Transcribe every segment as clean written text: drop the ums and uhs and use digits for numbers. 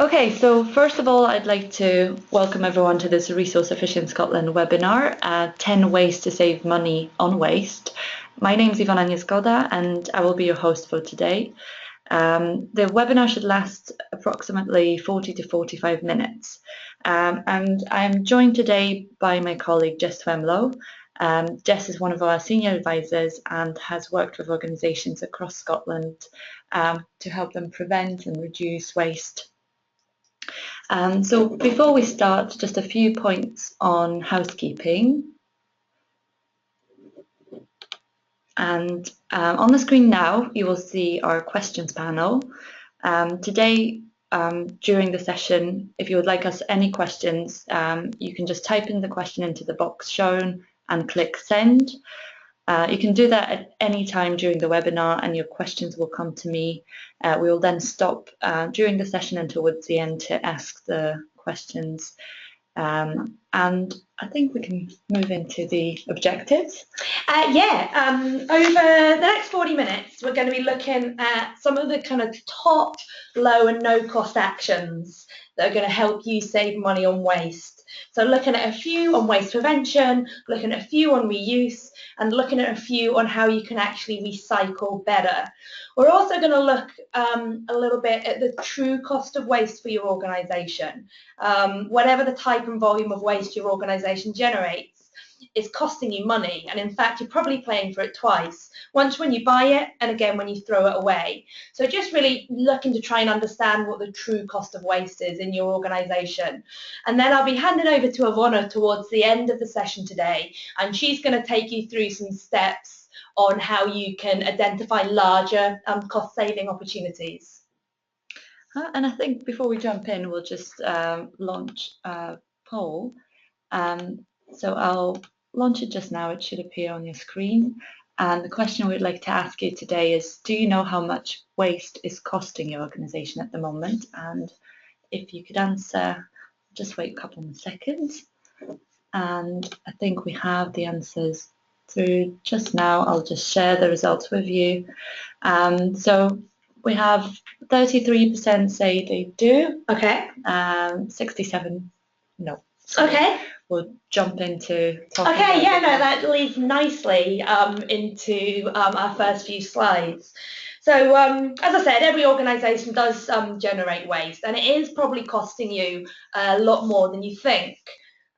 Okay, so first of all, I'd like to welcome everyone to this Resource Efficient Scotland webinar, 10 Ways to Save Money on Waste. My name is Ivana Niezgoda and I will be your host for today. The webinar should last approximately 40 to 45 minutes. And I'm joined today by my colleague Jess Twemlow. Jess is one of our senior advisors and has worked with organisations across Scotland to help them prevent and reduce waste. So before we start, just a few points on housekeeping. And on the screen now, you will see our questions panel. Today, during the session, if you would like us any questions, you can just type in the question into the box shown and click send. You can do that at any time during the webinar and your questions will come to me. We will then stop during the session and towards the end to ask the questions. And I think we can move into the objectives. Over the next 40 minutes, we're going to be looking at some of the kind of top, low and no cost actions that are going to help you save money on waste. So looking at a few on waste prevention, looking at a few on reuse, and looking at a few on how you can actually recycle better. We're also going to look a little bit at the true cost of waste for your organisation. Whatever the type and volume of waste your organisation generates, is costing you money, and in fact you're probably paying for it twice, once when you buy it and again when you throw it away. So just really looking to try and understand what the true cost of waste is in your organisation. And then I'll be handing over to Ivana towards the end of the session today, and she's going to take you through some steps on how you can identify larger cost saving opportunities. And I think before we jump in, we'll just launch a poll. So I'll launch it just now. It should appear on your screen. And the question we'd like to ask you today is, do you know how much waste is costing your organisation at the moment? And if you could answer, just wait a couple of seconds. And I think we have the answers through just now. I'll just share the results with you. So we have 33% say they do. Okay. 67 no. So okay. We'll jump into talking. Okay, yeah, no, that leads nicely into our first few slides. So as I said, every organisation does generate waste, and it is probably costing you a lot more than you think.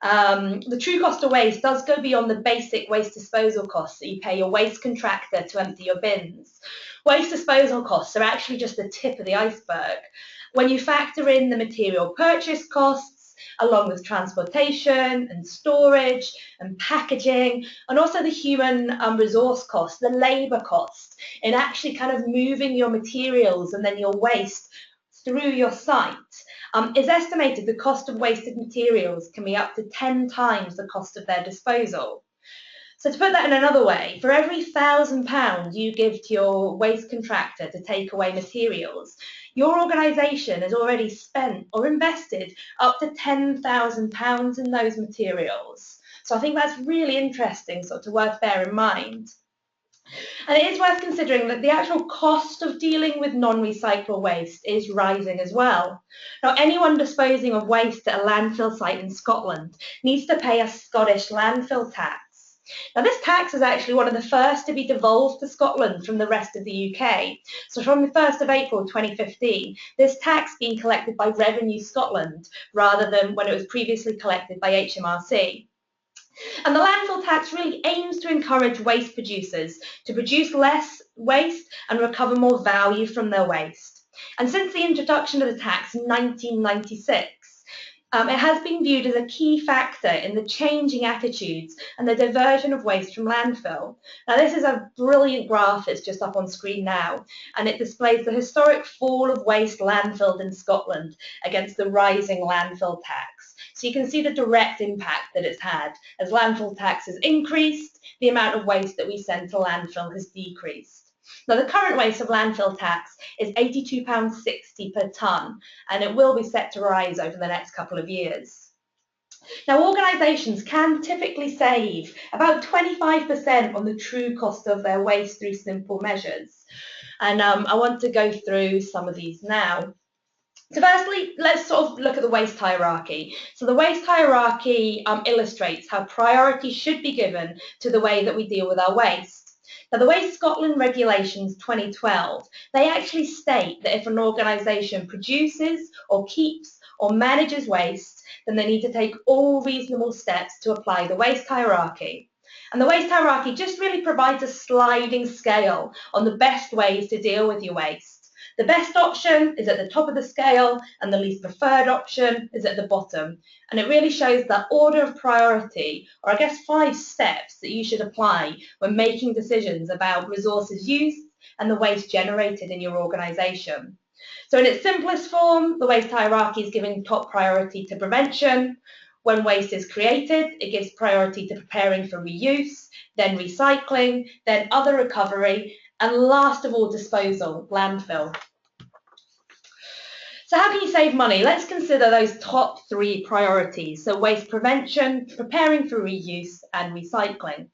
The true cost of waste does go beyond the basic waste disposal costs that you pay your waste contractor to empty your bins. Waste disposal costs are actually just the tip of the iceberg. When you factor in the material purchase costs, along with transportation and storage and packaging, and also the human resource cost, the labour cost, in actually kind of moving your materials and then your waste through your site, is estimated the cost of wasted materials can be up to 10 times the cost of their disposal. So to put that in another way, for every £1,000 you give to your waste contractor to take away materials, your organisation has already spent or invested up to £10,000 in those materials. So I think that's really interesting, sort of worth bear in mind. And it is worth considering that the actual cost of dealing with non-recyclable waste is rising as well. Now, anyone disposing of waste at a landfill site in Scotland needs to pay a Scottish landfill tax. Now, this tax is actually one of the first to be devolved to Scotland from the rest of the UK. So from the 1st of April 2015, this tax being collected by Revenue Scotland rather than when it was previously collected by HMRC. And the landfill tax really aims to encourage waste producers to produce less waste and recover more value from their waste. And since the introduction of the tax in 1996, it has been viewed as a key factor in the changing attitudes and the diversion of waste from landfill. Now, this is a brilliant graph that's just up on screen now, and it displays the historic fall of waste landfilled in Scotland against the rising landfill tax. So you can see the direct impact that it's had. As landfill tax has increased, the amount of waste that we send to landfill has decreased. Now, the current rate of landfill tax is £82.60 per tonne, and it will be set to rise over the next couple of years. Now, organisations can typically save about 25% on the true cost of their waste through simple measures. And I want to go through some of these now. So firstly, let's sort of look at the waste hierarchy. So the waste hierarchy illustrates how priority should be given to the way that we deal with our waste. Now, the Waste Scotland Regulations 2012, they actually state that if an organisation produces or keeps or manages waste, then they need to take all reasonable steps to apply the waste hierarchy. And the waste hierarchy just really provides a sliding scale on the best ways to deal with your waste. The best option is at the top of the scale and the least preferred option is at the bottom. And it really shows that order of priority, or I guess 5 steps that you should apply when making decisions about resources used and the waste generated in your organisation. So in its simplest form, the waste hierarchy is giving top priority to prevention. When waste is created, it gives priority to preparing for reuse, then recycling, then other recovery, and last of all, disposal, landfill. So how can you save money? Let's consider those top 3 priorities. So waste prevention, preparing for reuse, and recycling.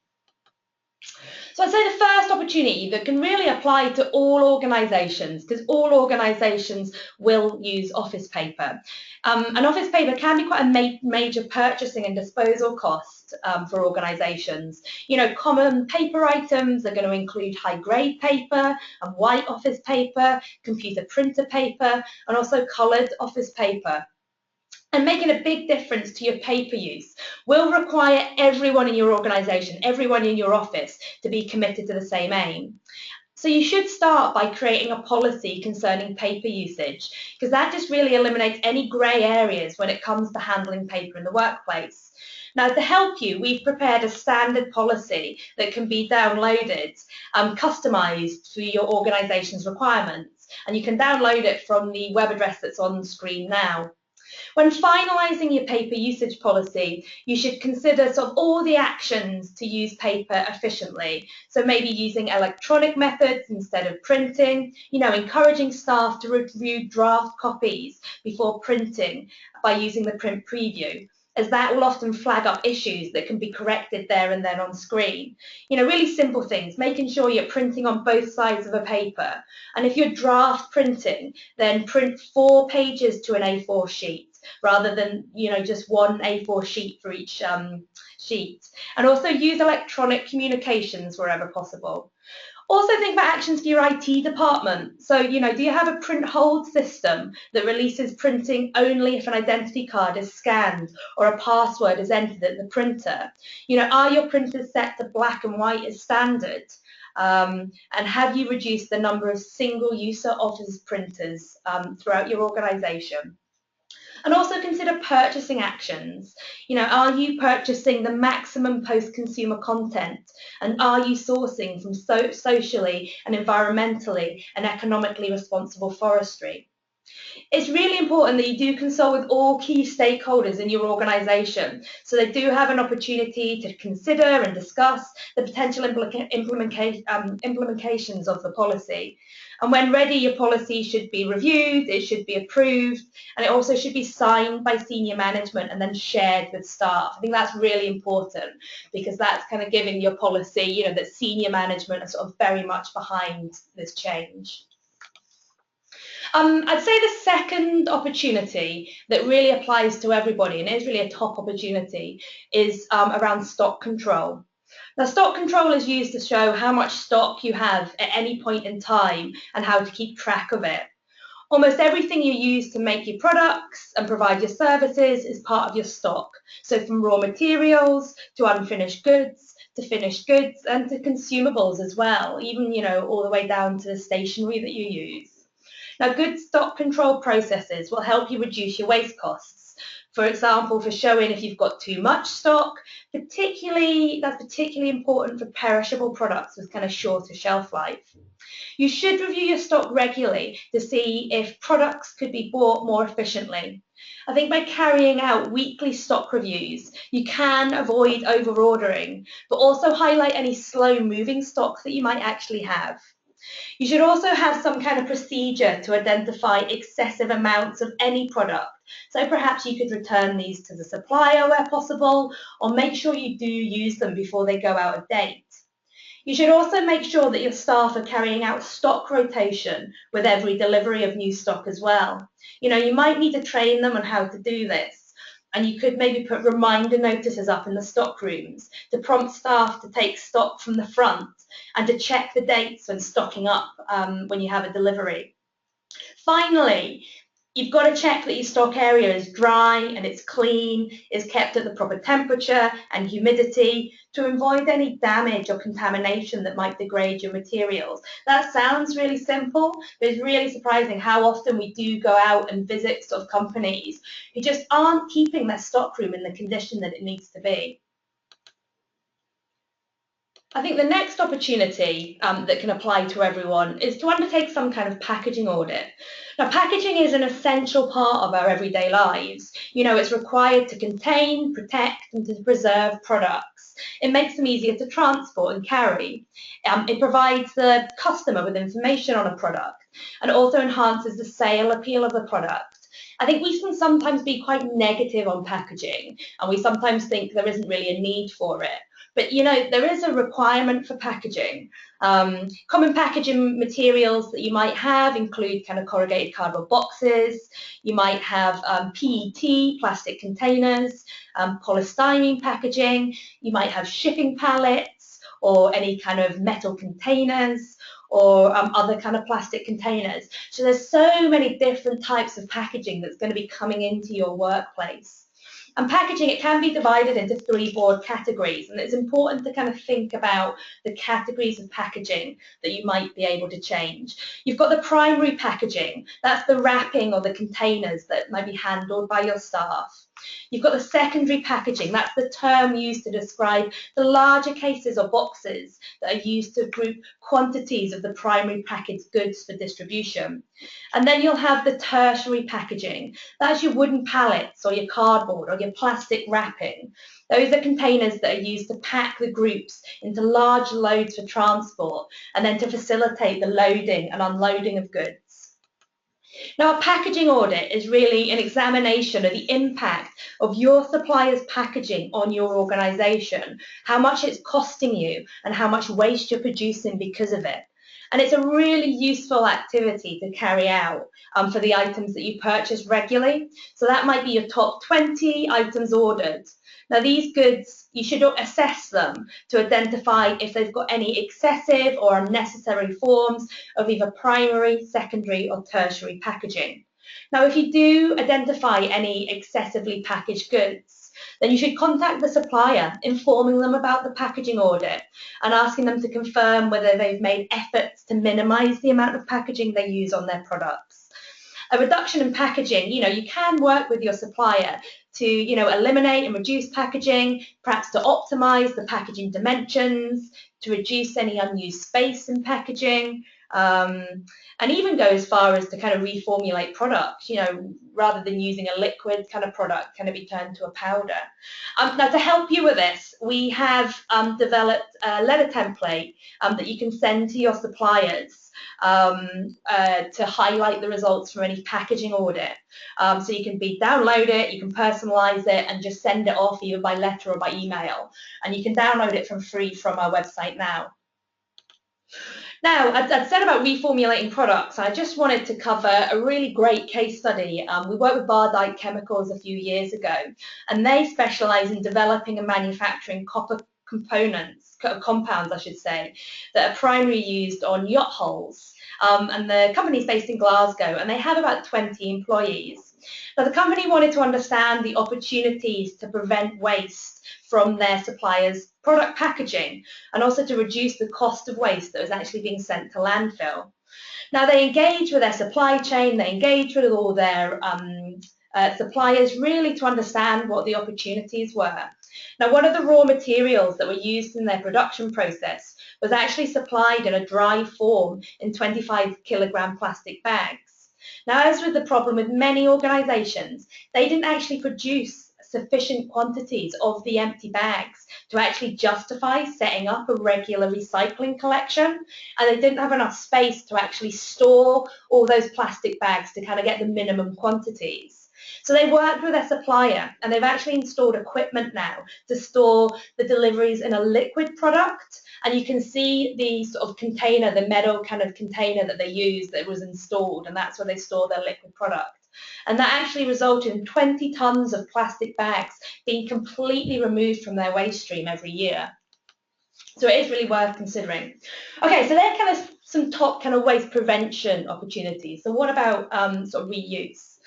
So I'd say the first opportunity that can really apply to all organisations, because all organisations will use office paper. And office paper can be quite a major purchasing and disposal cost for organisations. You know, common paper items are going to include high-grade paper and white office paper, computer printer paper, and also coloured office paper. And making a big difference to your paper use will require everyone in your organisation, everyone in your office to be committed to the same aim. So you should start by creating a policy concerning paper usage, because that just really eliminates any grey areas when it comes to handling paper in the workplace. Now, to help you, we've prepared a standard policy that can be downloaded, customised for your organisation's requirements, and you can download it from the web address that's on the screen now. When finalising your paper usage policy, you should consider sort of all the actions to use paper efficiently. So maybe using electronic methods instead of printing, you know, encouraging staff to review draft copies before printing by using the print preview, as that will often flag up issues that can be corrected there and then on screen. You know, really simple things, making sure you're printing on both sides of a paper. And if you're draft printing, then print 4 pages to an A4 sheet rather than, you know, just one A4 sheet for each sheet. And also use electronic communications wherever possible. Also think about actions for your IT department. So, you know, do you have a print hold system that releases printing only if an identity card is scanned or a password is entered at the printer? You know, are your printers set to black and white as standard? And have you reduced the number of single-user office printers throughout your organisation? And also consider purchasing actions. You know, are you purchasing the maximum post-consumer content? And are you sourcing from socially and environmentally and economically responsible forestry? It's really important that you do consult with all key stakeholders in your organisation, so they do have an opportunity to consider and discuss the potential implementations of the policy. And when ready, your policy should be reviewed, it should be approved, and it also should be signed by senior management and then shared with staff. I think that's really important, because that's kind of giving your policy, you know, that senior management are sort of very much behind this change. I'd say the second opportunity that really applies to everybody, and is really a top opportunity, is around stock control. Now, stock control is used to show how much stock you have at any point in time and how to keep track of it. Almost everything you use to make your products and provide your services is part of your stock. So from raw materials to unfinished goods to finished goods and to consumables as well, even, you know, all the way down to the stationery that you use. Now, good stock control processes will help you reduce your waste costs. For example, for showing if you've got too much stock, that's particularly important for perishable products with kind of shorter shelf life. You should review your stock regularly to see if products could be bought more efficiently. I think by carrying out weekly stock reviews, you can avoid over-ordering, but also highlight any slow-moving stock that you might actually have. You should also have some kind of procedure to identify excessive amounts of any product. So perhaps you could return these to the supplier where possible, or make sure you do use them before they go out of date. You should also make sure that your staff are carrying out stock rotation with every delivery of new stock as well. You might need to train them on how to do this. And you could maybe put reminder notices up in the stock rooms to prompt staff to take stock from the front and to check the dates when stocking up when you have a delivery. Finally, you've got to check that your stock area is dry and it's clean, is kept at the proper temperature and humidity to avoid any damage or contamination that might degrade your materials. That sounds really simple, but it's really surprising how often we do go out and visit sort of companies who just aren't keeping their stockroom in the condition that it needs to be. I think the next opportunity that can apply to everyone is to undertake some kind of packaging audit. Now, packaging is an essential part of our everyday lives. It's required to contain, protect, and to preserve products. It makes them easier to transport and carry. It provides the customer with information on a product and also enhances the sale appeal of the product. I think we can sometimes be quite negative on packaging, and we sometimes think there isn't really a need for it. But there is a requirement for packaging. Common packaging materials that you might have include kind of corrugated cardboard boxes. You might have PET, plastic containers, polystyrene packaging. You might have shipping pallets or any kind of metal containers or other kind of plastic containers. So there's so many different types of packaging that's going to be coming into your workplace. And packaging, it can be divided into 3 broad categories, and it's important to kind of think about the categories of packaging that you might be able to change. You've got the primary packaging, that's the wrapping or the containers that might be handled by your staff. You've got the secondary packaging, that's the term used to describe the larger cases or boxes that are used to group quantities of the primary packaged goods for distribution. And then you'll have the tertiary packaging, that's your wooden pallets or your cardboard or your plastic wrapping. Those are containers that are used to pack the groups into large loads for transport and then to facilitate the loading and unloading of goods. Now, a packaging audit is really an examination of the impact of your supplier's packaging on your organisation, how much it's costing you and how much waste you're producing because of it. And it's a really useful activity to carry out for the items that you purchase regularly. So that might be your top 20 items ordered. Now, these goods, you should assess them to identify if they've got any excessive or unnecessary forms of either primary, secondary, or tertiary packaging. Now, if you do identify any excessively packaged goods, then you should contact the supplier, informing them about the packaging audit and asking them to confirm whether they've made efforts to minimise the amount of packaging they use on their products. A reduction in packaging, you can work with your supplier to, eliminate and reduce packaging, perhaps to optimize the packaging dimensions, to reduce any unused space in packaging, and even go as far as to kind of reformulate products, rather than using a liquid kind of product, can it be turned to a powder? Now, to help you with this, we have developed a letter template that you can send to your suppliers to highlight the results from any packaging audit. So you can download it, you can personalize it and just send it off either by letter or by email. And you can download it for free from our website now. Now, I'd said about reformulating products. I just wanted to cover a really great case study. We worked with Bardyke Chemicals a few years ago, and they specialise in developing and manufacturing copper compounds, I should say, that are primarily used on yacht hulls. And the company's based in Glasgow, and they have about 20 employees. Now, the company wanted to understand the opportunities to prevent waste from their suppliers' product packaging and also to reduce the cost of waste that was actually being sent to landfill. Now, they engaged with their supply chain, they engaged with all their suppliers really to understand what the opportunities were. Now, one of the raw materials that were used in their production process was actually supplied in a dry form in 25 kilogram plastic bags. Now, as with the problem with many organisations, they didn't actually produce sufficient quantities of the empty bags to actually justify setting up a regular recycling collection, and they didn't have enough space to actually store all those plastic bags to kind of get the minimum quantities. So they worked with their supplier and they've actually installed equipment now to store the deliveries in a liquid product. And you can see the sort of container, the metal kind of container that they used that was installed, and that's where they store their liquid product. And that actually resulted in 20 tons of plastic bags being completely removed from their waste stream every year. So it is really worth considering. Okay, so they're kind of some top kind of waste prevention opportunities. So what about sort of reuse?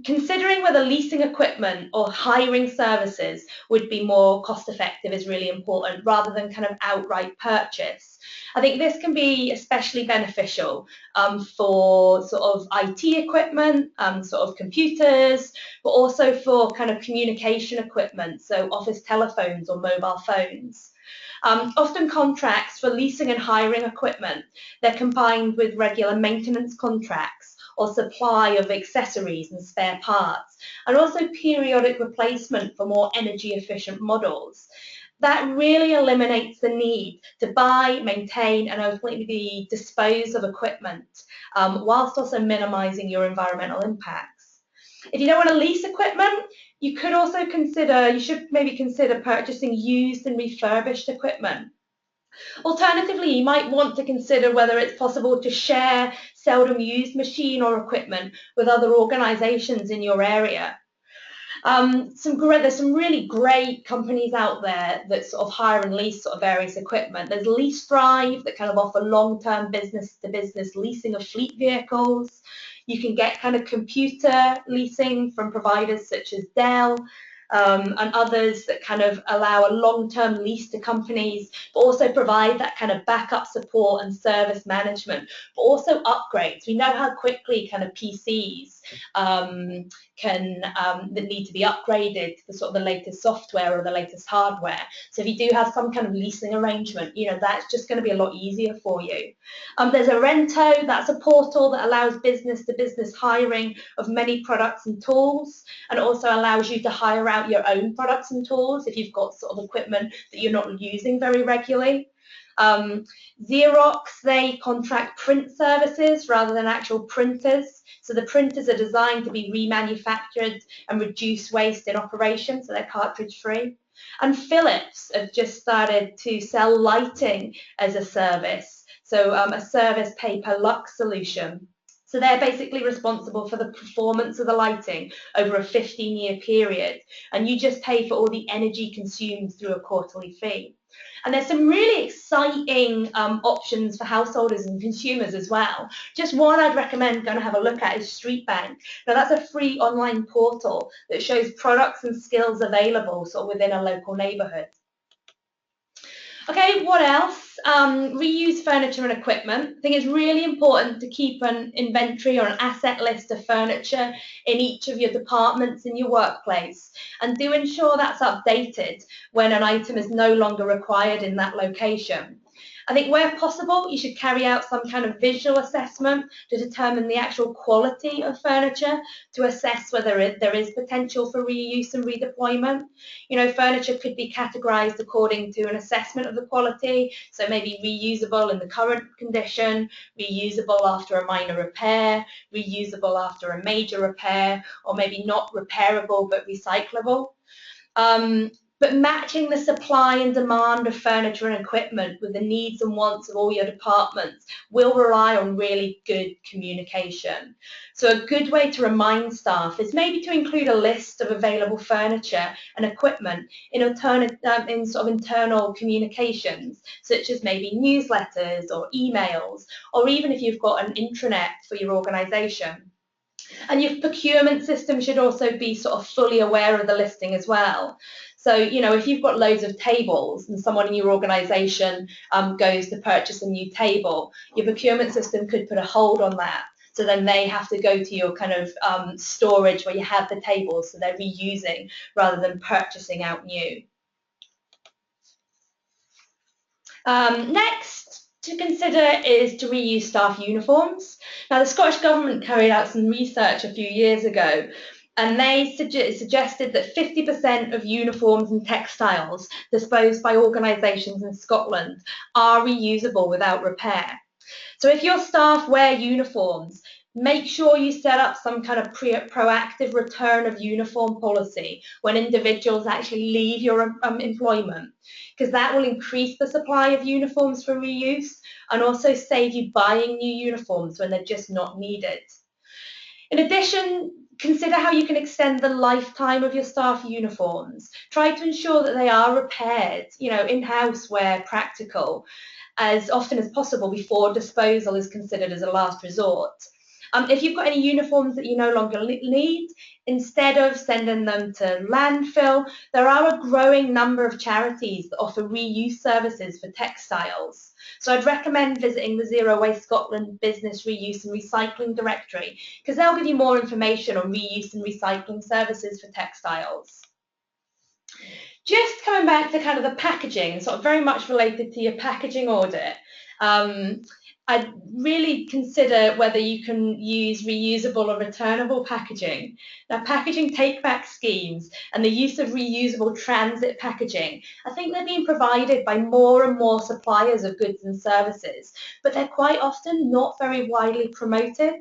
Considering whether leasing equipment or hiring services would be more cost effective is really important rather than kind of outright purchase. I think this can be especially beneficial for sort of IT equipment, sort of computers, but also for kind of communication equipment, so office telephones or mobile phones. Often contracts for leasing and hiring equipment, they're combined with regular maintenance contracts or supply of accessories and spare parts, and also periodic replacement for more energy efficient models. That really eliminates the need to buy, maintain, and ultimately dispose of equipment, whilst also minimizing your environmental impacts. If you don't want to lease equipment, you should maybe consider purchasing used and refurbished equipment. Alternatively, you might want to consider whether it's possible to share seldom used machine or equipment with other organisations in your area. There's some really great companies out there that sort of hire and lease sort of various equipment. There's Lease Drive that kind of offer long-term business-to-business leasing of fleet vehicles. You can get kind of computer leasing from providers such as Dell. And others that kind of allow a long-term lease to companies, but also provide that kind of backup support and service management, but also upgrades. We know how quickly kind of PCs that need to be upgraded to the sort of the latest software or the latest hardware. So if you do have some kind of leasing arrangement, that's just going to be a lot easier for you. There's a Rento, that's a portal that allows business-to-business hiring of many products and tools, and also allows you to hire out your own products and tools if you've got sort of equipment that you're not using very regularly. Xerox, they contract print services rather than actual printers. So the printers are designed to be remanufactured and reduce waste in operation, so they're cartridge free. And Philips have just started to sell lighting as a service, so a service pay per lux solution. So they're basically responsible for the performance of the lighting over a 15-year period, and you just pay for all the energy consumed through a quarterly fee. And there's some really exciting options for householders and consumers as well. Just one I'd recommend going to have a look at is Street Bank. Now that's a free online portal that shows products and skills available sort of within a local neighbourhood. Okay, what else? Reuse furniture and equipment. I think it's really important to keep an inventory or an asset list of furniture in each of your departments in your workplace, and do ensure that's updated when an item is no longer required in that location. I think where possible, you should carry out some kind of visual assessment to determine the actual quality of furniture to assess whether there is potential for reuse and redeployment. Furniture could be categorized according to an assessment of the quality, so maybe reusable in the current condition, reusable after a minor repair, reusable after a major repair, or maybe not repairable but recyclable. But matching the supply and demand of furniture and equipment with the needs and wants of all your departments will rely on really good communication. So a good way to remind staff is maybe to include a list of available furniture and equipment in sort of internal communications, such as maybe newsletters or emails, or even if you've got an intranet for your organisation. And your procurement system should also be sort of fully aware of the listing as well. So, if you've got loads of tables and someone in your organisation goes to purchase a new table, your procurement system could put a hold on that. So then they have to go to your kind of storage where you have the tables, so they're reusing rather than purchasing out new. Next to consider is to reuse staff uniforms. Now, the Scottish Government carried out some research a few years ago, and they suggested that 50% of uniforms and textiles disposed by organisations in Scotland are reusable without repair. So if your staff wear uniforms, Make sure you set up some kind of proactive return of uniform policy when individuals actually leave your employment, because that will increase the supply of uniforms for reuse and also save you buying new uniforms when they're just not needed. In addition, consider how you can extend the lifetime of your staff uniforms. Try to ensure that they are repaired, in-house where practical, as often as possible before disposal is considered as a last resort. If you've got any uniforms that you no longer need, instead of sending them to landfill, there are a growing number of charities that offer reuse services for textiles. So I'd recommend visiting the Zero Waste Scotland Business Reuse and Recycling Directory, because they'll give you more information on reuse and recycling services for textiles. Just coming back to kind of the packaging, sort of very much related to your packaging audit, I'd really consider whether you can use reusable or returnable packaging. Now, packaging take-back schemes and the use of reusable transit packaging, I think they're being provided by more and more suppliers of goods and services, but they're quite often not very widely promoted.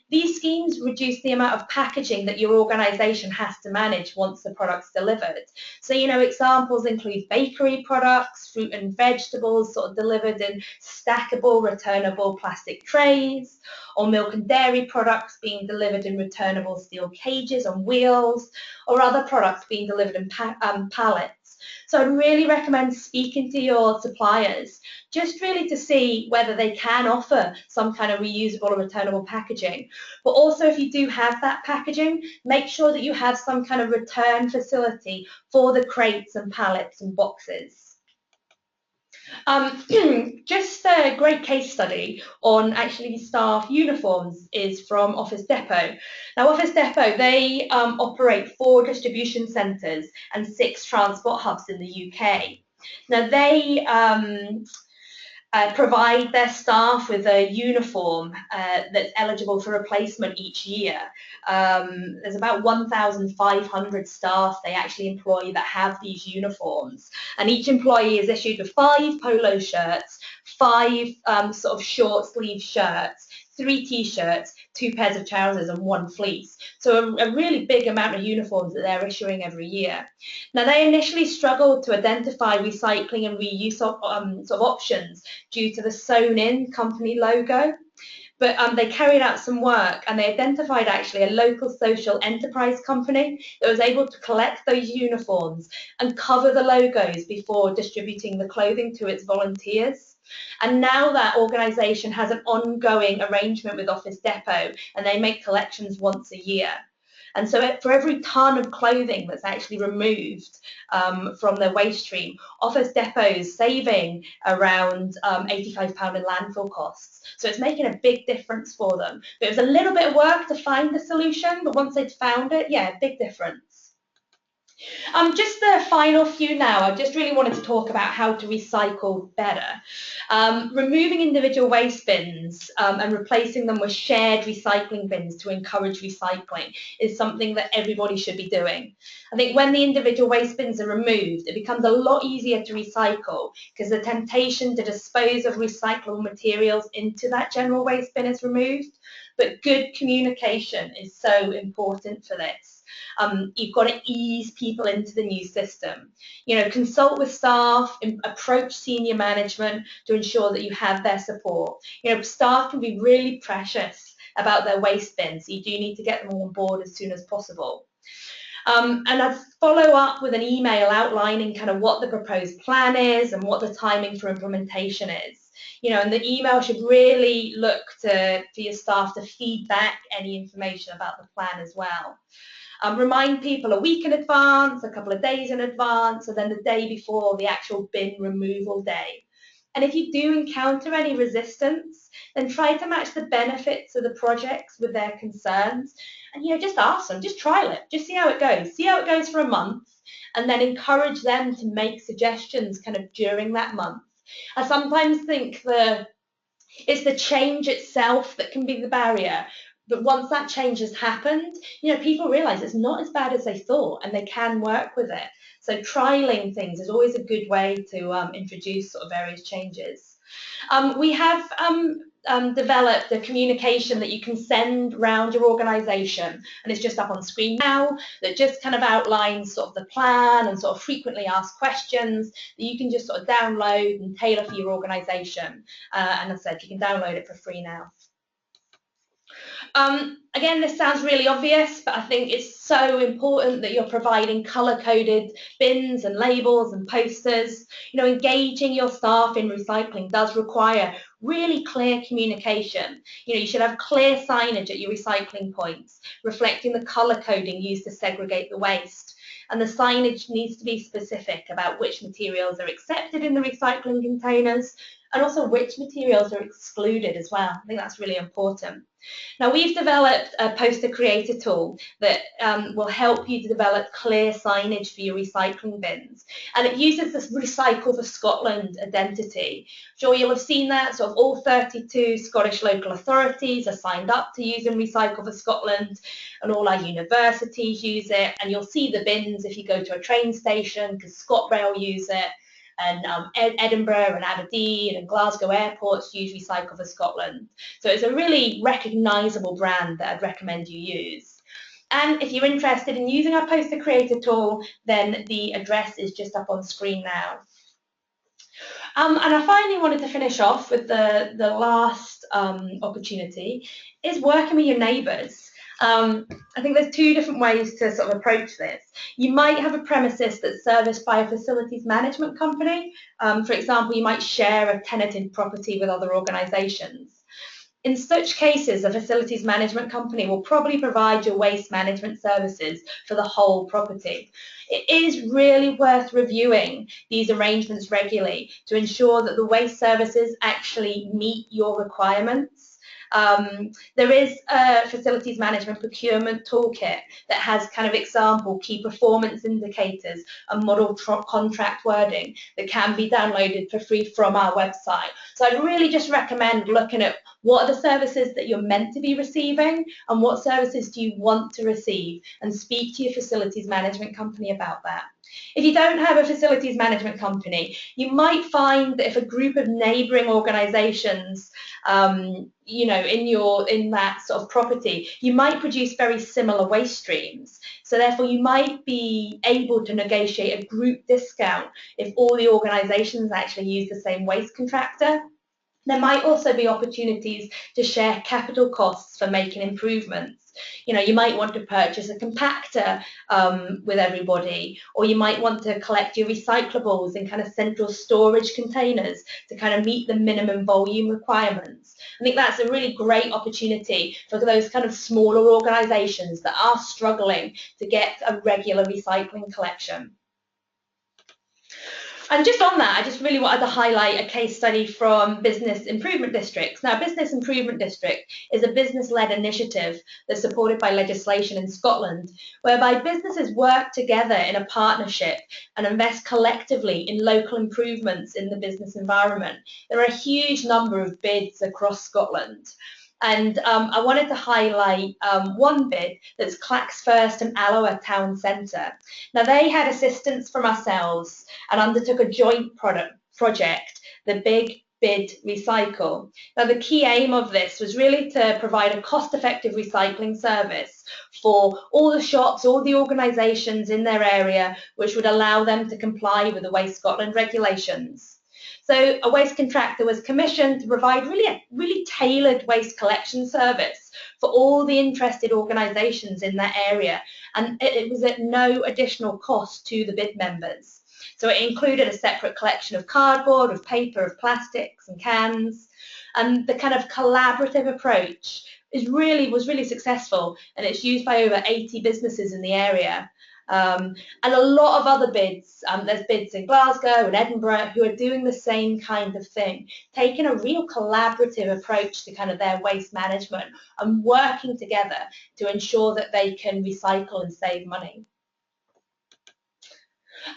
These schemes reduce the amount of packaging that your organisation has to manage once the product's delivered. So, examples include bakery products, fruit and vegetables sort of delivered in stackable, returnable plastic trays, or milk and dairy products being delivered in returnable steel cages on wheels, or other products being delivered in pallets. So I'd really recommend speaking to your suppliers, just really to see whether they can offer some kind of reusable or returnable packaging. But also, if you do have that packaging, make sure that you have some kind of return facility for the crates and pallets and boxes. Just a great case study on actually staff uniforms is from Office Depot. Now, Office Depot, they operate 4 distribution centres and 6 transport hubs in the UK. Now, they provide their staff with a uniform that's eligible for replacement each year. There's about 1,500 staff they actually employ that have these uniforms, and each employee is issued with 5 polo shirts, 5 sort of short sleeve shirts, 3 t-shirts, 2 pairs of trousers and 1 fleece. So a really big amount of uniforms that they're issuing every year. Now, they initially struggled to identify recycling and reuse sort of options due to the sewn-in company logo. But they carried out some work and they identified actually a local social enterprise company that was able to collect those uniforms and cover the logos before distributing the clothing to its volunteers. And now that organisation has an ongoing arrangement with Office Depot, and they make collections once a year. And so for every tonne of clothing that's actually removed from their waste stream, Office Depot's saving around £85 in landfill costs. So it's making a big difference for them. But it was a little bit of work to find the solution, but once they'd found it, yeah, big difference. Just the final few now, I just really wanted to talk about how to recycle better. Removing individual waste bins and replacing them with shared recycling bins to encourage recycling is something that everybody should be doing. I think when the individual waste bins are removed, it becomes a lot easier to recycle because the temptation to dispose of recyclable materials into that general waste bin is removed. But good communication is so important for this. You've got to ease people into the new system. Consult with staff, approach senior management to ensure that you have their support. Staff can be really precious about their waste bins, so you do need to get them on board as soon as possible. And I'd follow up with an email outlining kind of what the proposed plan is and what the timing for implementation is. And the email should really look for your staff to feed back any information about the plan as well. Remind people a week in advance, a couple of days in advance, and then the day before the actual bin removal day. And if you do encounter any resistance, then try to match the benefits of the projects with their concerns. And just ask them, just trial it, just see how it goes. See how it goes for a month, and then encourage them to make suggestions kind of during that month. I sometimes think it's the change itself that can be the barrier. But once that change has happened, people realise it's not as bad as they thought and they can work with it. So trialling things is always a good way to introduce sort of various changes. We have developed a communication that you can send around your organisation, and it's just up on screen now, that just kind of outlines sort of the plan and sort of frequently asked questions that you can just sort of download and tailor for your organisation. And as I said, you can download it for free now. Again, this sounds really obvious, but I think it's so important that you're providing colour-coded bins and labels and posters. You know, engaging your staff in recycling does require really clear communication. You know, you should have clear signage at your recycling points, reflecting the colour coding used to segregate the waste. And the signage needs to be specific about which materials are accepted in the recycling containers, and also which materials are excluded as well. I think that's really important. Now, we've developed a poster creator tool that will help you to develop clear signage for your recycling bins. And it uses this Recycle for Scotland identity. Sure, you'll have seen that. So all 32 Scottish local authorities are signed up to using Recycle for Scotland, and all our universities use it. And you'll see the bins if you go to a train station, because ScotRail use it. And Edinburgh and Aberdeen and Glasgow airports use Recycle for Scotland. So it's a really recognisable brand that I'd recommend you use. And if you're interested in using our poster creator tool, then the address is just up on screen now. And I finally wanted to finish off with the last opportunity, is working with your neighbours. I think there's two different ways to sort of approach this. You might have a premises that's serviced by a facilities management company. For example, you might share a tenanted property with other organisations. In such cases, a facilities management company will probably provide your waste management services for the whole property. It is really worth reviewing these arrangements regularly to ensure that the waste services actually meet your requirements. There is a facilities management procurement toolkit that has kind of example key performance indicators and model contract wording that can be downloaded for free from our website. So I'd really just recommend looking at what are the services that you're meant to be receiving and what services do you want to receive, and speak to your facilities management company about that. If you don't have a facilities management company, you might find that if a group of neighbouring organisations, you know, in that sort of property, you might produce very similar waste streams. So therefore, you might be able to negotiate a group discount if all the organisations actually use the same waste contractor. There might also be opportunities to share capital costs for making improvements. You know, you might want to purchase a compactor with everybody, or you might want to collect your recyclables in kind of central storage containers to kind of meet the minimum volume requirements. I think that's a really great opportunity for those kind of smaller organisations that are struggling to get a regular recycling collection. And just on that, I just really wanted to highlight a case study from Business Improvement Districts. Now, Business Improvement District is a business-led initiative that's supported by legislation in Scotland, whereby businesses work together in a partnership and invest collectively in local improvements in the business environment. There are a huge number of bids across Scotland. And I wanted to highlight one bid that's Clacksfirst and Alloa Town Centre. Now, they had assistance from ourselves and undertook a joint project, the Big Bid Recycle. Now, the key aim of this was really to provide a cost-effective recycling service for all the shops, all the organisations in their area, which would allow them to comply with the Waste Scotland regulations. So a waste contractor was commissioned to provide a really tailored waste collection service for all the interested organisations in that area, and it was at no additional cost to the bid members. So it included a separate collection of cardboard, of paper, of plastics and cans, and the kind of collaborative approach was really successful, and it's used by over 80 businesses in the area. And a lot of other bids, there's bids in Glasgow and Edinburgh who are doing the same kind of thing, taking a real collaborative approach to kind of their waste management and working together to ensure that they can recycle and save money.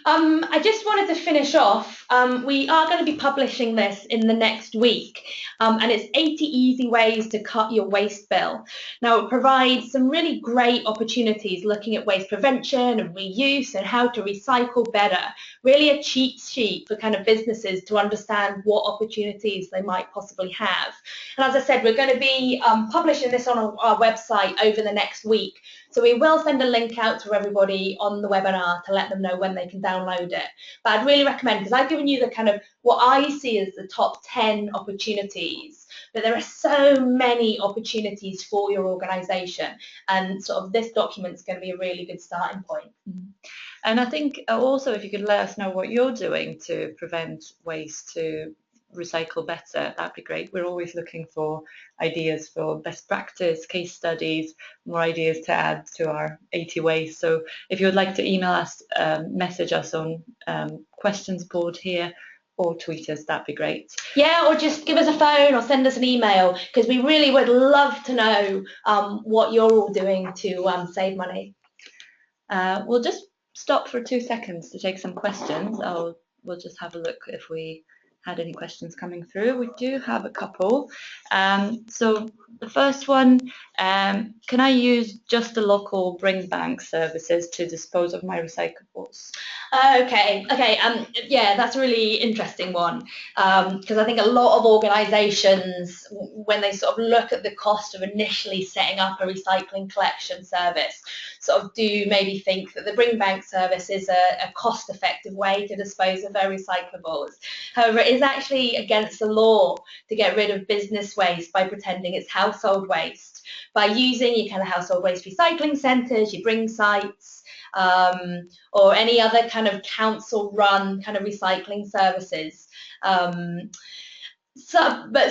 I just wanted to finish off. We are going to be publishing this in the next week, and it's 80 easy ways to cut your waste bill. Now, it provides some really great opportunities looking at waste prevention and reuse and how to recycle better. Really a cheat sheet for kind of businesses to understand what opportunities they might possibly have. And as I said, we're going to be publishing this on our website over the next week. So we will send a link out to everybody on the webinar to let them know when they can download it. But I'd really recommend, because I've given you the kind of what I see as the top 10 opportunities, but there are so many opportunities for your organisation, and sort of this document is going to be a really good starting point. And I think also if you could let us know what you're doing to prevent waste, to recycle better, that'd be great. We're always looking for ideas for best practice, case studies, more ideas to add to our 80 ways. So if you would like to email us, message us on questions board here, or tweet us, that'd be great. Yeah, or just give us a phone or send us an email, because we really would love to know what you're all doing to save money. We'll just stop for 2 seconds to take some questions. We'll just have a look if we had any questions coming through. We do have a couple. So the first one, can I use just the local bring bank services to dispose of my recyclables? Okay. Yeah, that's a really interesting one, because I think a lot of organisations, when they sort of look at the cost of initially setting up a recycling collection service, sort of do maybe think that the bring bank service is a cost-effective way to dispose of their recyclables. However, it is actually against the law to get rid of business waste by pretending it's household waste, by using your kind of household waste recycling centres, your bring sites, or any other kind of council-run kind of recycling services. But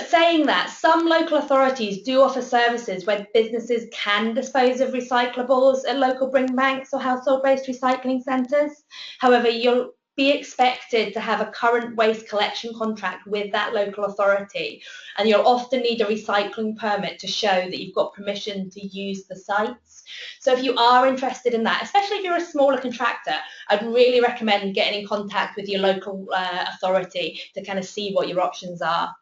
saying that, some local authorities do offer services where businesses can dispose of recyclables at local bring banks or household waste recycling centres. However, you'll be expected to have a current waste collection contract with that local authority, and you'll often need a recycling permit to show that you've got permission to use the sites. So if you are interested in that, especially if you're a smaller contractor, I'd really recommend getting in contact with your local authority to kind of see what your options are.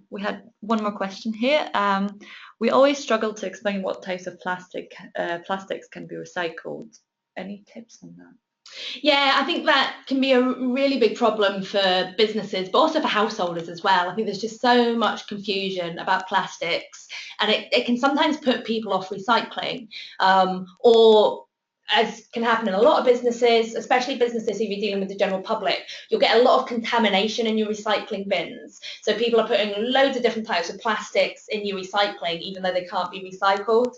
We had one more question here. We always struggle to explain what types of plastics can be recycled. Any tips on that? Yeah, I think that can be a really big problem for businesses, but also for householders as well. I think there's just so much confusion about plastics, and it can sometimes put people off recycling, or as can happen in a lot of businesses, especially businesses if you're dealing with the general public, you'll get a lot of contamination in your recycling bins. So people are putting loads of different types of plastics in your recycling, even though they can't be recycled.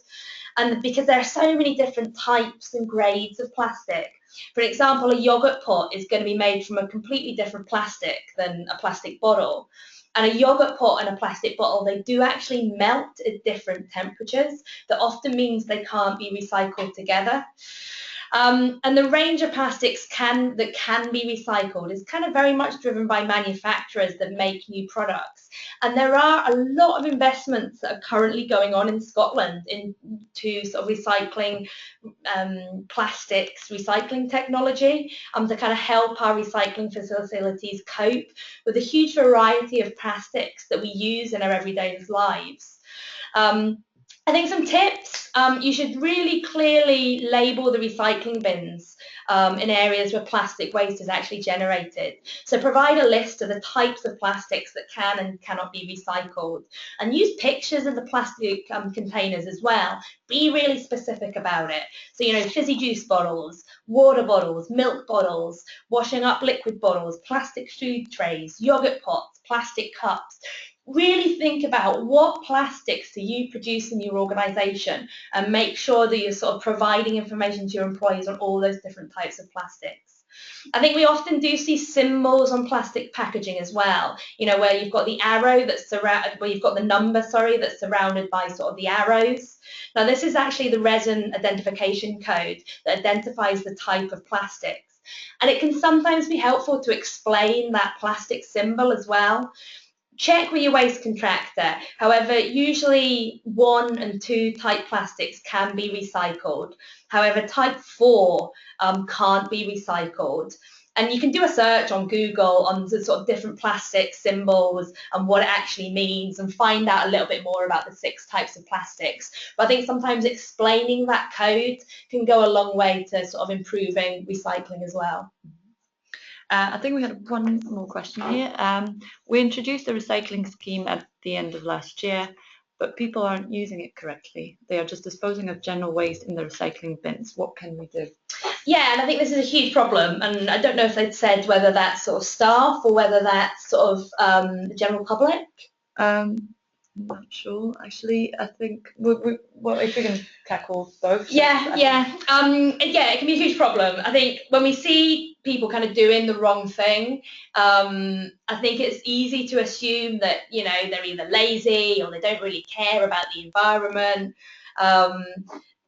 And because there are so many different types and grades of plastic. For example, a yogurt pot is going to be made from a completely different plastic than a plastic bottle. And a yogurt pot and a plastic bottle, they do actually melt at different temperatures. That often means they can't be recycled together. And the range of plastics that can be recycled is kind of very much driven by manufacturers that make new products. And there are a lot of investments that are currently going on in Scotland into sort of recycling plastics, recycling technology, to kind of help our recycling facilities cope with a huge variety of plastics that we use in our everyday lives. I think some tips, you should really clearly label the recycling bins in areas where plastic waste is actually generated. So provide a list of the types of plastics that can and cannot be recycled, and use pictures of the plastic containers as well. Be really specific about it. So, you know, fizzy juice bottles, water bottles, milk bottles, washing up liquid bottles, plastic food trays, yogurt pots, plastic cups. Really think about what plastics do you produce in your organisation, and make sure that you're sort of providing information to your employees on all those different types of plastics. I think we often do see symbols on plastic packaging as well, you know, where you've got the arrow that's surrounded, where you've got the number, sorry, that's surrounded by sort of the arrows. Now, this is actually the resin identification code that identifies the type of plastics. And it can sometimes be helpful to explain that plastic symbol as well. check with your waste contractor. However, usually 1 and 2 type plastics can be recycled. However, type 4 can't be recycled. And you can do a search on Google on the sort of different plastic symbols and what it actually means and find out a little bit more about the 6 types of plastics. But I think sometimes explaining that code can go a long way to sort of improving recycling as well. I think we had one more question here. We introduced the recycling scheme at the end of last year, but people aren't using it correctly. They are just disposing of general waste in the recycling bins. What can we do? Yeah, and I think this is a huge problem, and I don't know if they'd said whether that's sort of staff or whether that's sort of the general public. I'm not sure, actually. I think well, if we can tackle both. Yeah, it can be a huge problem. I think when we see people kind of doing the wrong thing, I think it's easy to assume that, you know, they're either lazy or they don't really care about the environment.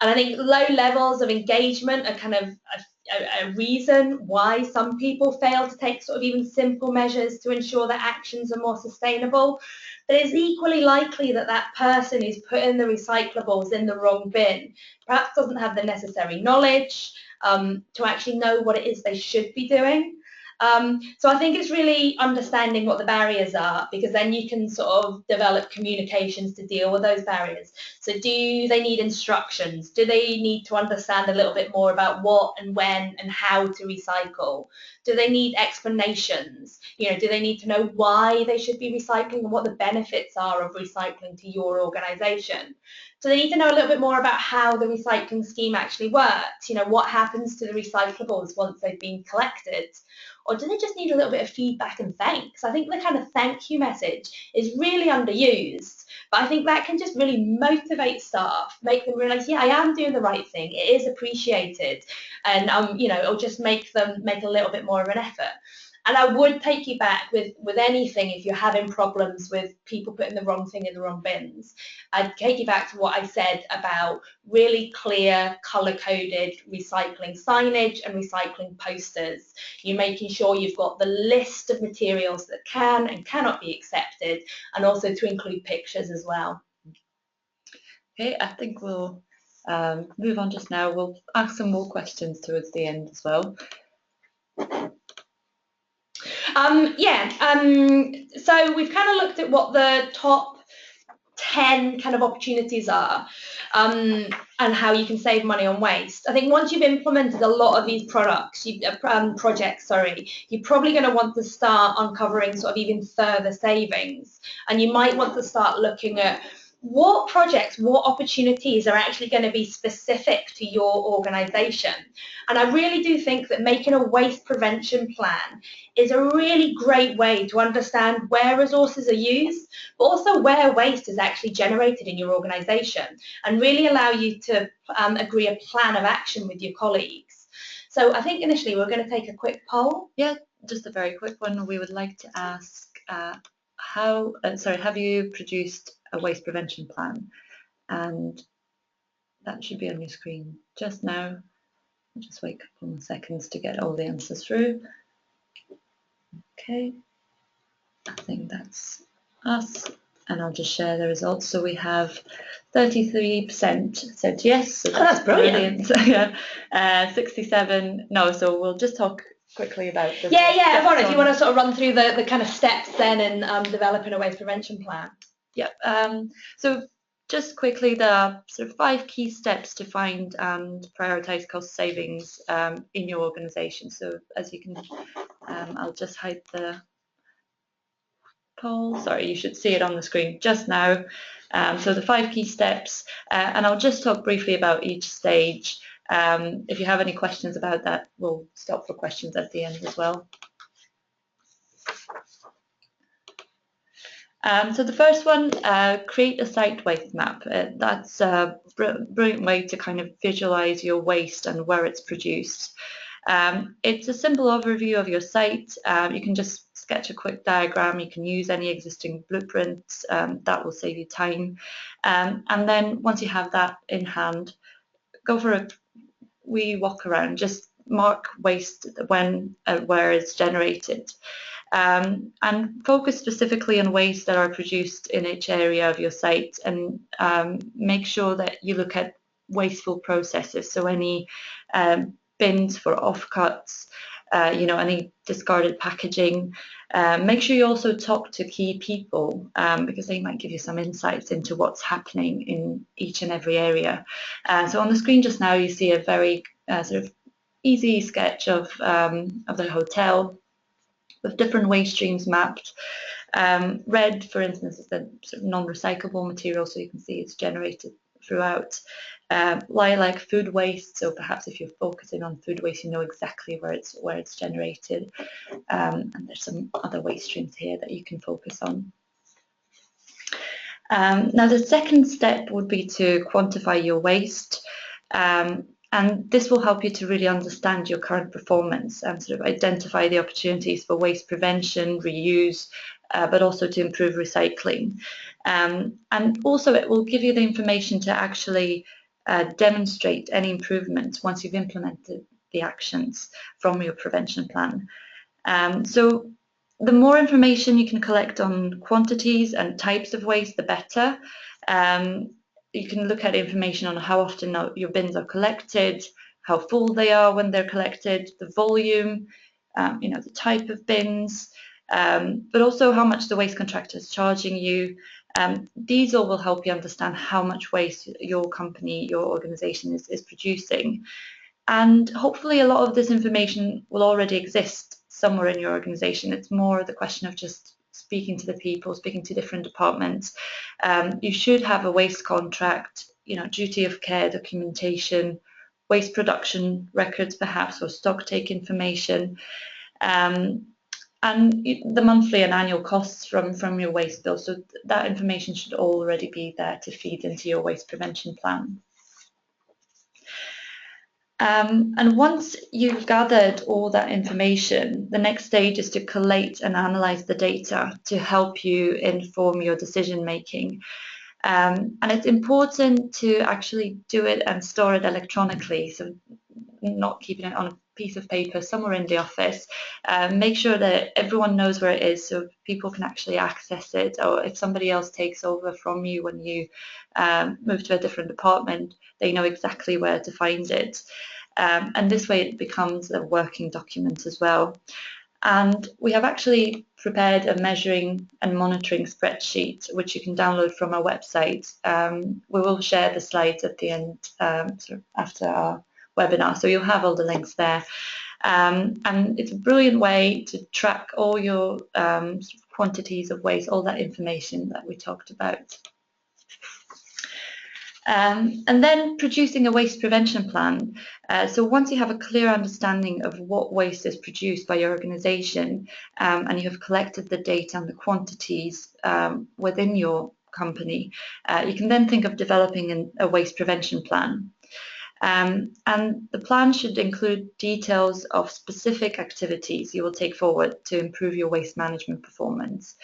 And I think low levels of engagement are kind of a reason why some people fail to take sort of even simple measures to ensure that actions are more sustainable. But it's equally likely that that person who's putting the recyclables in the wrong bin perhaps doesn't have the necessary knowledge to actually know what it is they should be doing. So I think it's really understanding what the barriers are, because then you can sort of develop communications to deal with those barriers. So do they need instructions? Do they need to understand a little bit more about what and when and how to recycle? Do they need explanations? You know, do they need to know why they should be recycling and what the benefits are of recycling to your organisation? So they need to know a little bit more about how the recycling scheme actually works. You know, what happens to the recyclables once they've been collected? Or do they just need a little bit of feedback and thanks? I think the kind of thank you message is really underused, but I think that can just really motivate staff, make them realise, yeah, I am doing the right thing, it is appreciated, and you know, it'll just make them make a little bit more of an effort. And I would take you back with anything if you're having problems with people putting the wrong thing in the wrong bins. I'd take you back to what I said about really clear, colour-coded recycling signage and recycling posters. You're making sure you've got the list of materials that can and cannot be accepted, and also to include pictures as well. Okay, I think we'll move on just now. We'll ask some more questions towards the end as well. So we've kind of looked at what the top 10 kind of opportunities are, and how you can save money on waste. I think once you've implemented a lot of these projects, you're probably going to want to start uncovering sort of even further savings, and you might want to start looking at what projects, what opportunities are actually going to be specific to your organisation. And I really do think that making a waste prevention plan is a really great way to understand where resources are used, but also where waste is actually generated in your organisation, and really allow you to agree a plan of action with your colleagues. So I think initially we're going to take a quick poll. Yeah, just a very quick one. We would like to ask have you produced a waste prevention plan? And that should be on your screen just now. I'll just wait a couple more seconds to get all the answers through. Okay, I think that's us, and I'll just share the results. So we have 33% said yes, so that's brilliant. Yeah, 67 no. So we'll just talk quickly about this. Ivana, do you want to sort of run through the kind of steps then in developing a waste prevention plan? Yep. So just quickly, there are sort of 5 key steps to find and prioritise cost savings in your organisation. So as you can, I'll just hide the poll. Sorry, you should see it on the screen just now. So the 5 key steps, and I'll just talk briefly about each stage. If you have any questions about that, we'll stop for questions at the end as well. So the first one, create a site waste map. That's a brilliant way to kind of visualize your waste and where it's produced. It's a simple overview of your site. You can just sketch a quick diagram. You can use any existing blueprints. That will save you time. And then once you have that in hand, go for a wee walk around. Just mark waste where it's generated. and focus specifically on waste that are produced in each area of your site, and make sure that you look at wasteful processes, so any bins for offcuts, any discarded packaging. Make sure you also talk to key people, because they might give you some insights into what's happening in each and every area. So on the screen just now you see a very sort of easy sketch of the hotel with different waste streams mapped. Red, for instance, is the sort of non-recyclable material, so you can see it's generated throughout. Lilac, food waste, so perhaps if you're focusing on food waste, you know exactly where it's generated. And there's some other waste streams here that you can focus on. Now, the second step would be to quantify your waste. And this will help you to really understand your current performance and sort of identify the opportunities for waste prevention, reuse, but also to improve recycling. And also it will give you the information to actually demonstrate any improvements once you've implemented the actions from your prevention plan. So the more information you can collect on quantities and types of waste, the better. You can look at information on how often your bins are collected, how full they are when they're collected, the volume, the type of bins, but also how much the waste contractor is charging you. These all will help you understand how much waste your company, your organisation is producing. And hopefully a lot of this information will already exist somewhere in your organisation. It's more the question of just speaking to the people, speaking to different departments. You should have a waste contract, duty of care documentation, waste production records perhaps, or stock take information, and the monthly and annual costs from your waste bill. So that information should already be there to feed into your waste prevention plan. And once you've gathered all that information, the next stage is to collate and analyse the data to help you inform your decision making. And it's important to actually do it and store it electronically, so not keeping it on a piece of paper somewhere in the office. Make sure that everyone knows where it is so people can actually access it, or if somebody else takes over from you when you move to a different department, they know exactly where to find it. And this way it becomes a working document as well. And we have actually prepared a measuring and monitoring spreadsheet, which you can download from our website. We will share the slides at the end, sort of after our webinar, so you'll have all the links there. And it's a brilliant way to track all your quantities of waste, all that information that we talked about. And then producing a waste prevention plan. So once you have a clear understanding of what waste is produced by your organisation, and you have collected the data and the quantities within your company, you can then think of developing a waste prevention plan. And the plan should include details of specific activities you will take forward to improve your waste management performance.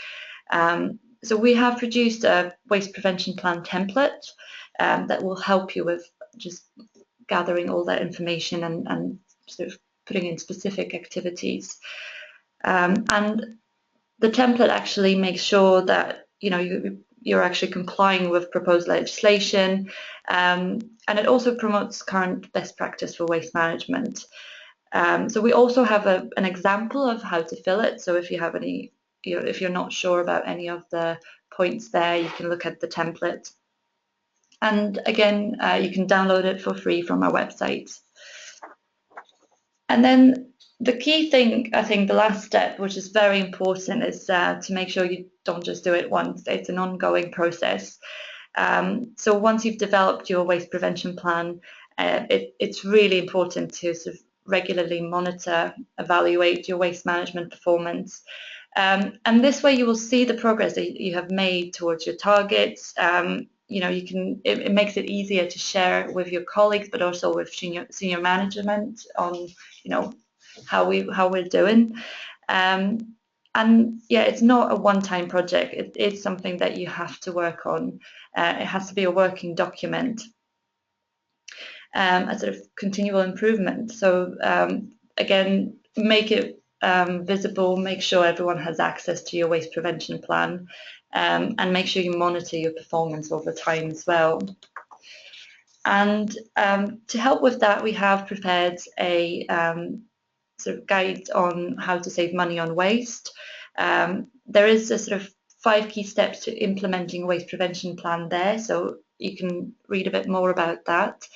So we have produced a waste prevention plan template that will help you with just gathering all that information and sort of putting in specific activities. And the template actually makes sure that you're actually complying with proposed legislation, and it also promotes current best practice for waste management. So we also have an example of how to fill it. So if you have any, if you're not sure about any of the points there, you can look at the template. And again, you can download it for free from our website. And then the key thing, I think the last step, which is very important, is to make sure you don't just do it once. It's an ongoing process. So once you've developed your waste prevention plan, it's really important to sort of regularly monitor, evaluate your waste management performance. And this way you will see the progress that you have made towards your targets. It makes it easier to share with your colleagues, but also with senior management on, how we're doing. And yeah, it's not a one-time project. It's something that you have to work on. It has to be a working document, a sort of continual improvement. So again, make it visible, make sure everyone has access to your waste prevention plan, and make sure you monitor your performance over time as well. And to help with that, we have prepared a sort of guide on how to save money on waste. There is a sort of 5 key steps to implementing a waste prevention plan there, so you can read a bit more about that.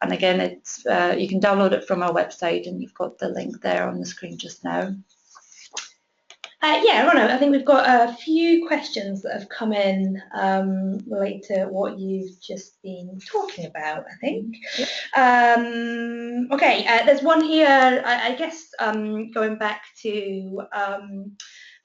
And again, it's you can download it from our website, and you've got the link there on the screen just now. Yeah, Ronna, I think we've got a few questions that have come in related to what you've just been talking about, I think. Yep. Okay, there's one here, I guess, going back to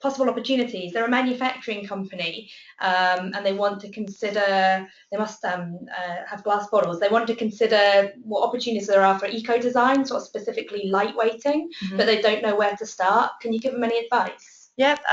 possible opportunities. They're a manufacturing company and they want to consider, they must have glass bottles. They want to consider what opportunities there are for eco-design, sort of specifically lightweighting, but they don't know where to start. Can you give them any advice? Yep,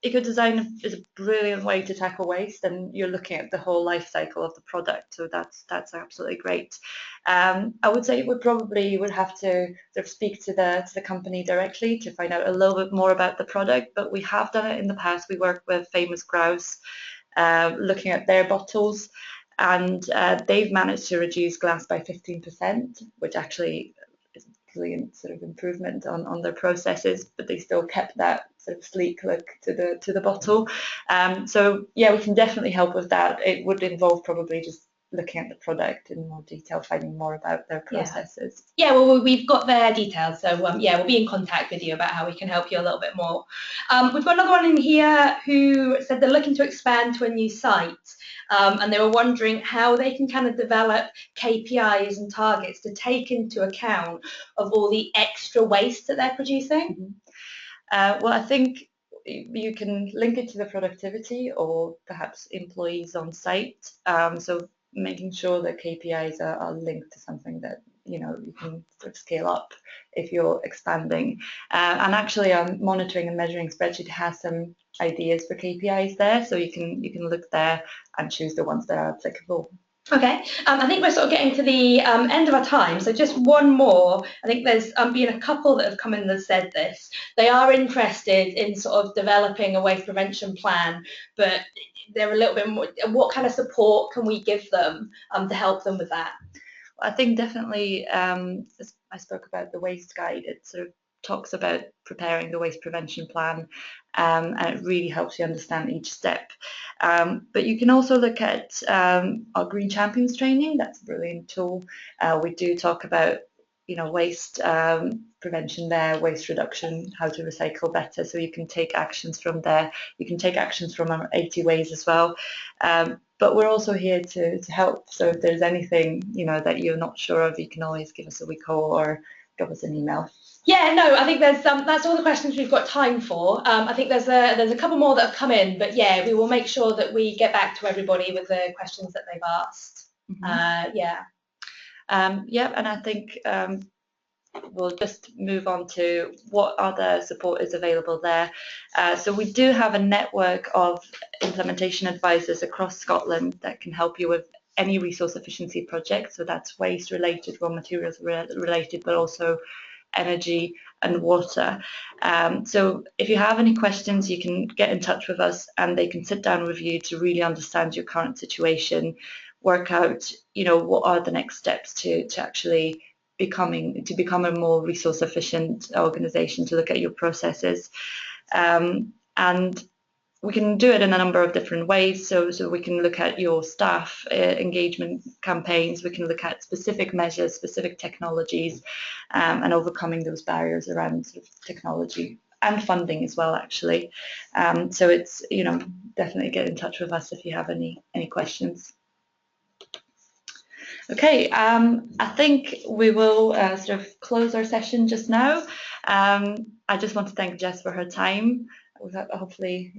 eco-design is a brilliant way to tackle waste, and you're looking at the whole life cycle of the product, so that's absolutely great. I would say we probably would have to sort of speak to the company directly to find out a little bit more about the product, but we have done it in the past. We worked with Famous Grouse, looking at their bottles, and they've managed to reduce glass by 15%, which actually is a brilliant sort of improvement on their processes, but they still kept that sort of sleek look to the bottle. So yeah, we can definitely help with that. It would involve probably just looking at the product in more detail, finding more about their processes. Yeah, well, we've got their details, so yeah, we'll be in contact with you about how we can help you a little bit more. We've got another one in here who said they're looking to expand to a new site, and they were wondering how they can kind of develop KPIs and targets to take into account of all the extra waste that they're producing. Well, I think you can link it to the productivity or perhaps employees on site. So making sure that KPIs are linked to something that you can sort of scale up if you're expanding. And actually, our monitoring and measuring spreadsheet has some ideas for KPIs there, so you can look there and choose the ones that are applicable. Okay, I think we're sort of getting to the end of our time, so just one more. I think there's been a couple that have come in that said this. They are interested in sort of developing a waste prevention plan, but they're a little bit more, what kind of support can we give them to help them with that? I think definitely, as I spoke about the waste guide, it sort of talks about preparing the waste prevention plan, and it really helps you understand each step. But you can also look at our Green Champions training. That's a brilliant tool. We do talk about waste prevention there, waste reduction, how to recycle better, so you can take actions from there. You can take actions from our 80 ways as well. But we're also here to help. So if there's anything that you're not sure of, you can always give us a wee call or drop us an email. Yeah, no, I think that's all the questions we've got time for. I think there's a couple more that have come in, but yeah, we will make sure that we get back to everybody with the questions that they've asked. Yeah. Yeah, and I think we'll just move on to what other support is available there. So we do have a network of implementation advisors across Scotland that can help you with any resource efficiency project. So that's waste related, raw materials related, but also energy and water. So if you have any questions, you can get in touch with us and they can sit down with you to really understand your current situation, work out what are the next steps to actually become a more resource efficient organization, to look at your processes. And we can do it in a number of different ways. So we can look at your staff engagement campaigns, we can look at specific measures, specific technologies, and overcoming those barriers around sort of technology and funding as well, actually. So it's, definitely get in touch with us if you have any questions. Okay, I think we will sort of close our session just now. I just want to thank Jess for her time. Hopefully,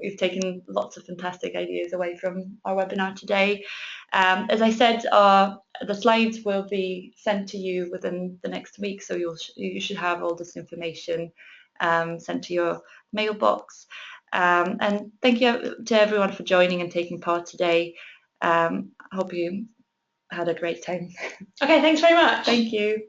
we've taken lots of fantastic ideas away from our webinar today. As I said, the slides will be sent to you within the next week, so you should have all this information sent to your mailbox. And thank you to everyone for joining and taking part today. I hope you had a great time. Okay, thanks very much. Thank you.